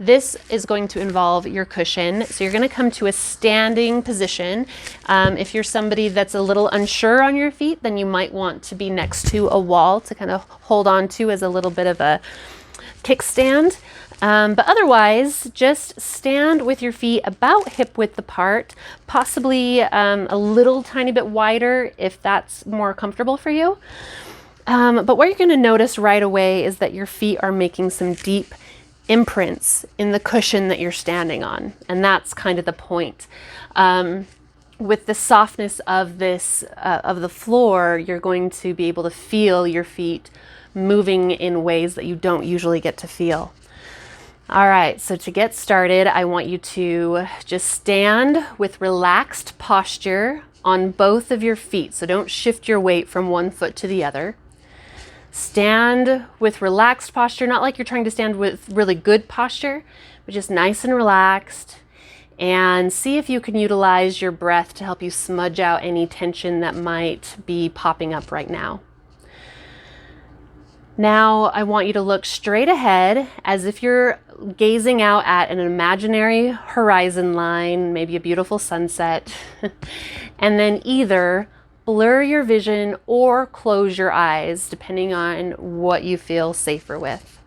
This is going to involve your cushion. So you're going to come to a standing position. If you're somebody that's a little unsure on your feet, then you might want to be next to a wall to kind of hold on to as a little bit of a kickstand. But otherwise, just stand with your feet about hip width apart, possibly a little tiny bit wider if that's more comfortable for you. But what you're going to notice right away is that your feet are making some deep imprints in the cushion that you're standing on. And that's kind of the point. With the softness of this, of the floor, you're going to be able to feel your feet moving in ways that you don't usually get to feel. All right, so to get started, I want you to just stand with relaxed posture on both of your feet. So don't shift your weight from one foot to the other. Stand with relaxed posture, not like you're trying to stand with really good posture, but just nice and relaxed. And see if you can utilize your breath to help you smudge out any tension that might be popping up right now. Now I want you to look straight ahead as if you're gazing out at an imaginary horizon line, maybe a beautiful sunset, and then either blur your vision or close your eyes, depending on what you feel safer with.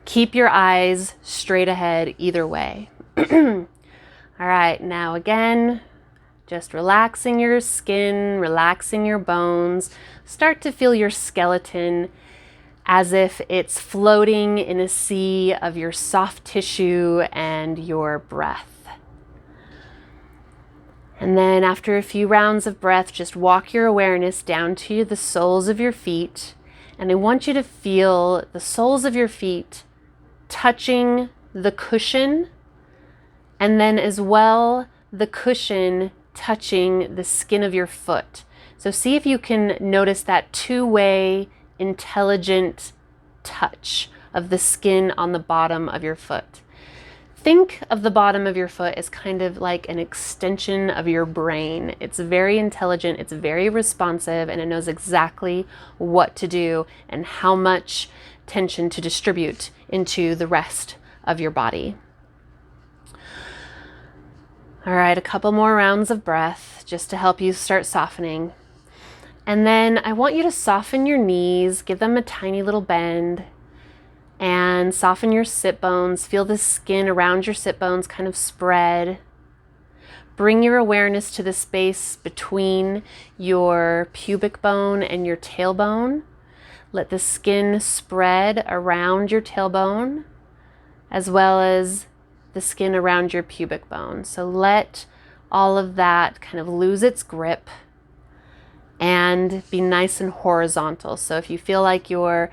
Keep your eyes straight ahead either way. All right, now again, just relaxing your skin, relaxing your bones. Start to feel your skeleton as if it's floating in a sea of your soft tissue and your breath. And then after a few rounds of breath, just walk your awareness down to the soles of your feet. And I want you to feel the soles of your feet touching the cushion, and then as well, the cushion touching the skin of your foot. So see if you can notice that two-way, intelligent touch of the skin on the bottom of your foot. Think of the bottom of your foot as kind of like an extension of your brain. It's very intelligent, it's very responsive, and it knows exactly what to do and how much tension to distribute into the rest of your body. All right, a couple more rounds of breath just to help you start softening. And then I want you to soften your knees, give them a tiny little bend, and soften your sit bones. Feel the skin around your sit bones kind of spread. Bring your awareness to the space between your pubic bone and your tailbone. Let the skin spread around your tailbone, as well as the skin around your pubic bone. So let all of that kind of lose its grip and be nice and horizontal. So if you feel like your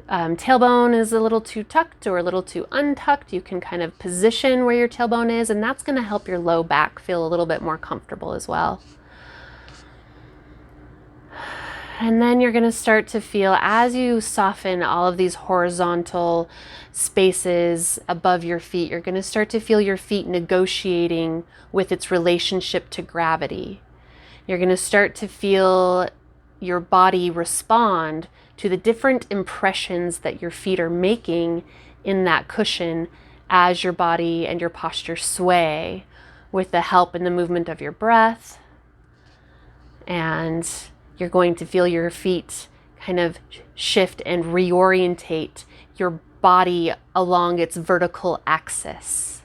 tailbone is a little too tucked or a little too untucked, you can kind of position where your tailbone is, and that's going to help your low back feel a little bit more comfortable as well. And then you're going to start to feel, as you soften all of these horizontal spaces above your feet, you're going to start to feel your feet negotiating with its relationship to gravity. You're going to start to feel your body respond to the different impressions that your feet are making in that cushion as your body and your posture sway with the help and the movement of your breath. And you're going to feel your feet kind of shift and reorientate your body along its vertical axis.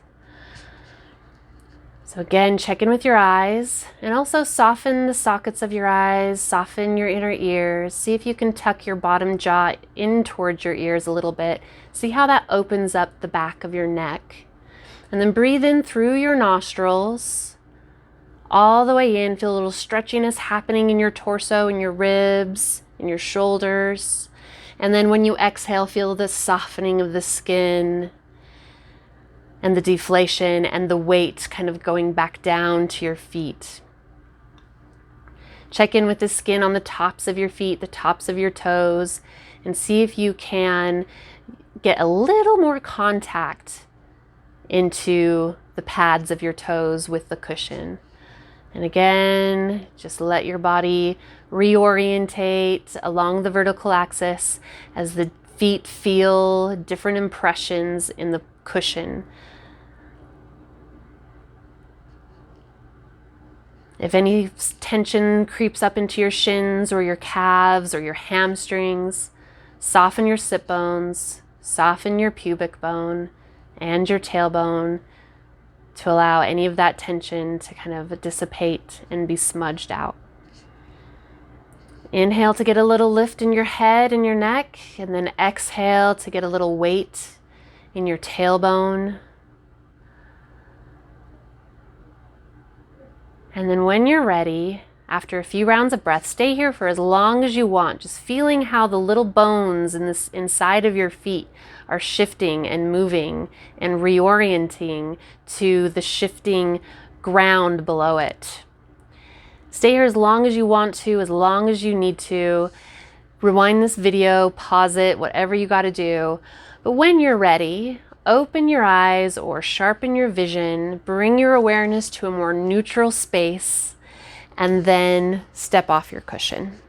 So again, check in with your eyes and also soften the sockets of your eyes, soften your inner ears. See if you can tuck your bottom jaw in towards your ears a little bit. See how that opens up the back of your neck. And then breathe in through your nostrils, all the way in. Feel a little stretchiness happening in your torso, in your ribs, in your shoulders. And then when you exhale, feel the softening of the skin and the deflation and the weight kind of going back down to your feet. Check in with the skin on the tops of your feet, the tops of your toes, and see if you can get a little more contact into the pads of your toes with the cushion. And again, just let your body reorientate along the vertical axis as the feet feel different impressions in the cushion. If any tension creeps up into your shins or your calves or your hamstrings, soften your sit bones, soften your pubic bone and your tailbone to allow any of that tension to kind of dissipate and be smudged out. Inhale to get a little lift in your head and your neck, and then exhale to get a little weight in your tailbone. And then when you're ready, after a few rounds of breath, stay here for as long as you want, just feeling how the little bones in this inside of your feet are shifting and moving and reorienting to the shifting ground below it. Stay here as long as you want to, as long as you need to. Rewind this video, pause it, whatever you got to do. But when you're ready, open your eyes or sharpen your vision, bring your awareness to a more neutral space, and then step off your cushion.